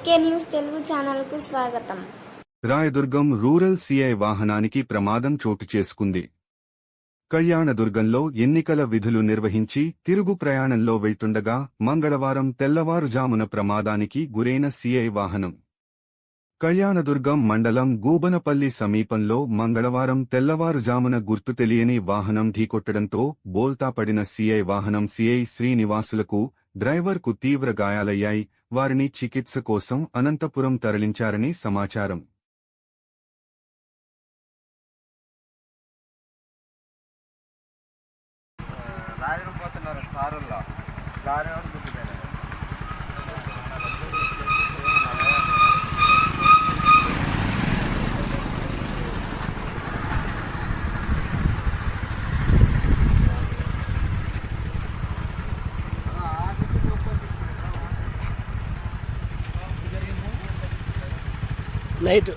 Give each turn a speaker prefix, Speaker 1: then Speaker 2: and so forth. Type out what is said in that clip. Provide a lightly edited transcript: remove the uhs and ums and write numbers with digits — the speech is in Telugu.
Speaker 1: ఎస్కే న్యూస్ తెలుగు ఛానల్కు స్వాగతం.
Speaker 2: రాయదుర్గం రూరల్ సిఐ వాహనానికి ప్రమాదం చోటు చేసుకుంది. కళ్యాణదుర్గంలో ఎన్నికల విధులు నిర్వహించి తిరుగు ప్రయాణంలో వెళ్తుండగా మంగళవారం తెల్లవారుజామున ప్రమాదానికి గురైన సిఐ వాహనం కళ్యాణదుర్గం మండలం గూబనపల్లి సమీపంలో మంగళవారం తెల్లవారుజామున గుర్తు తెలియని వాహనం ఢీకొట్టడంతో బోల్తాపడిన సిఐ వాహనం సిఐ శ్రీనివాసులకు, డ్రైవర్కు తీవ్ర గాయాలయ్యాయి. వారిని చికిత్స కోసం అనంతపురం తరలించారని సమాచారం.
Speaker 3: నైట్